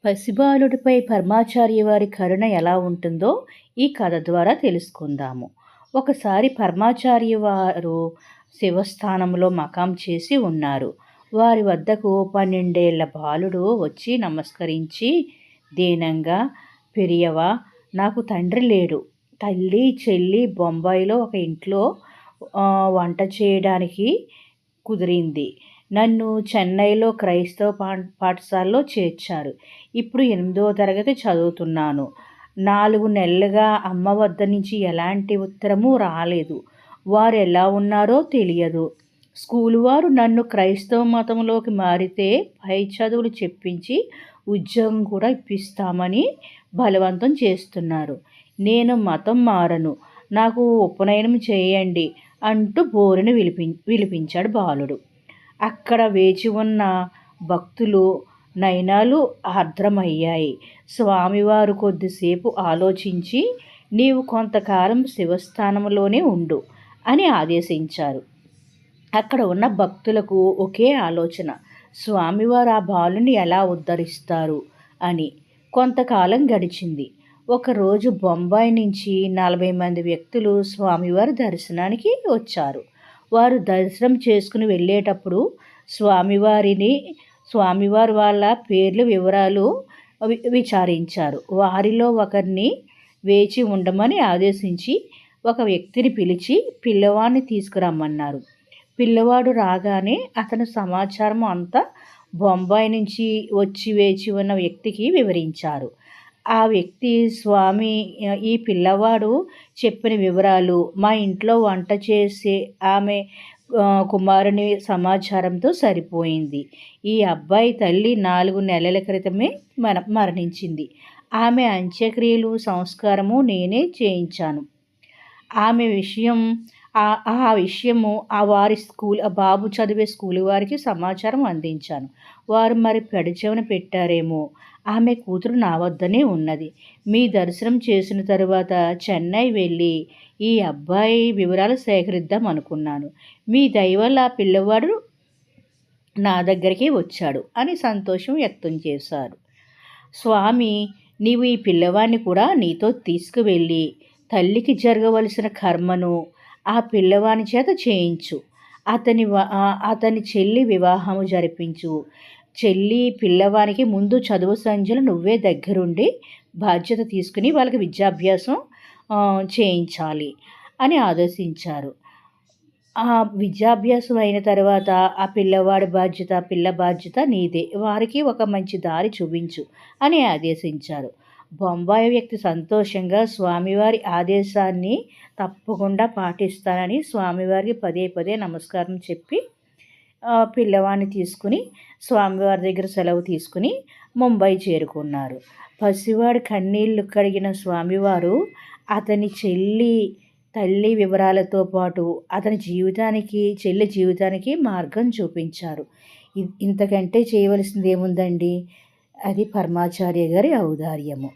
పసిబాలుడిపై పరమాచార్య వారి కరుణ ఎలా ఉంటుందో ఈ కథ ద్వారా తెలుసుకుందాము. ఒకసారి పరమాచార్య వారు శివస్థానంలో మకాం చేసి ఉన్నారు. వారి వద్దకు 12 ఏళ్ల బాలుడు వచ్చి నమస్కరించి దీనంగా, పెరియవా, నాకు తండ్రి లేడు. తల్లి, చెల్లి బొంబాయిలో ఒక ఇంట్లో వంట చేయడానికి కుదిరింది. నన్ను చెన్నైలో క్రైస్తవ పాఠశాలలో చేర్చారు. ఇప్పుడు 8వ తరగతి చదువుతున్నాను. 4 నెలలుగా అమ్మ వద్ద నుంచి ఎలాంటి ఉత్తరమూ రాలేదు. వారు ఎలా ఉన్నారో తెలియదు. స్కూలు వారు నన్ను క్రైస్తవ మతంలోకి మారితే పై చదువులు చెప్పించి ఉద్యోగం కూడా ఇప్పిస్తామని బలవంతం చేస్తున్నారు. నేను మతం మారను, నాకు ఉపనయనం చేయండి అంటూ బోరున విలిపించాడు బాలుడు. అక్కడ వేచి ఉన్న భక్తులు నయనాలు ఆర్ద్రమయ్యాయి. స్వామివారు కొద్దిసేపు ఆలోచించి, నీవు కొంతకాలం శివస్థానంలోనే ఉండు అని ఆదేశించారు. అక్కడ ఉన్న భక్తులకు ఒకే ఆలోచన, స్వామివారు ఆ బాలుని ఎలా ఉద్ధరిస్తారు అని. కొంతకాలం గడిచింది. ఒకరోజు బొంబాయి నుంచి 40 మంది వ్యక్తులు స్వామివారి దర్శనానికి వచ్చారు. వారు దర్శనం చేసుకుని వెళ్ళేటప్పుడు స్వామివారు వాళ్ళ పేర్లు వివరాలు విచారించారు. వారిలో ఒకరిని వేచి ఉండమని ఆదేశించి ఒక వ్యక్తిని పిలిచి పిల్లవాడిని తీసుకురమ్మన్నారు. పిల్లవాడు రాగానే అతను సమాచారం అంతా బొంబాయి నుంచి వచ్చి వేచి ఉన్న వ్యక్తికి వివరించారు. ఆ వ్యక్తి, స్వామి, ఈ పిల్లవాడు చెప్పిన వివరాలు మా ఇంట్లో వంట చేసే ఆమె కుమారుని సమాచారంతో సరిపోయింది. ఈ అబ్బాయి తల్లి 4 నెలల క్రితమే మరణించింది. ఆమె అంత్యక్రియలు, సంస్కారము నేనే చేయించాను. ఆ విషయము వారి బాబు చదివే స్కూల్ వారికి సమాచారం అందించాను. వారు మరి పెడచెవిన పెట్టారేమో. ఆమె కూతురు నా వద్దనే ఉన్నది. మీ దర్శనం చేసిన తరువాత చెన్నై వెళ్ళి ఈ అబ్బాయి వివరాలు సేకరిద్దాం అనుకున్నాను. మీ దయ వల్ల ఆ పిల్లవాడు నా దగ్గరికి వచ్చాడు అని సంతోషం వ్యక్తం చేశారు. స్వామి, నీవు ఈ పిల్లవాడిని కూడా నీతో తీసుకువెళ్ళి తల్లికి జరగవలసిన కర్మను ఆ పిల్లవాని చేత చేయించు. అతని చెల్లి వివాహము జరిపించు. చెల్లి పిల్లవానికి ముందు చదువు సంధ్యలు నువ్వే దగ్గరుండి బాధ్యత తీసుకుని వాళ్ళకి విద్యాభ్యాసం చేయించాలి అని ఆదేశించారు. ఆ విద్యాభ్యాసం అయిన తర్వాత ఆ పిల్లవాడి బాధ్యత, పిల్ల బాధ్యత నీదే. వారికి ఒక మంచి దారి చూపించు అని ఆదేశించారు. బొంబాయి వ్యక్తి సంతోషంగా స్వామివారి ఆదేశాన్ని తప్పకుండా పాటిస్తానని స్వామివారికి పదే పదే నమస్కారం చెప్పి పిల్లవాడిని తీసుకుని స్వామివారి దగ్గర సెలవు తీసుకుని ముంబై చేరుకున్నారు. పసివాడి కన్నీళ్లు కడిగిన స్వామివారు అతని తల్లి వివరాలతో పాటు అతని చెల్లి జీవితానికి మార్గం చూపించారు. ఇంతకంటే చేయవలసింది ఏముందండి? అది పరమాచార్య గారి ఔదార్యము.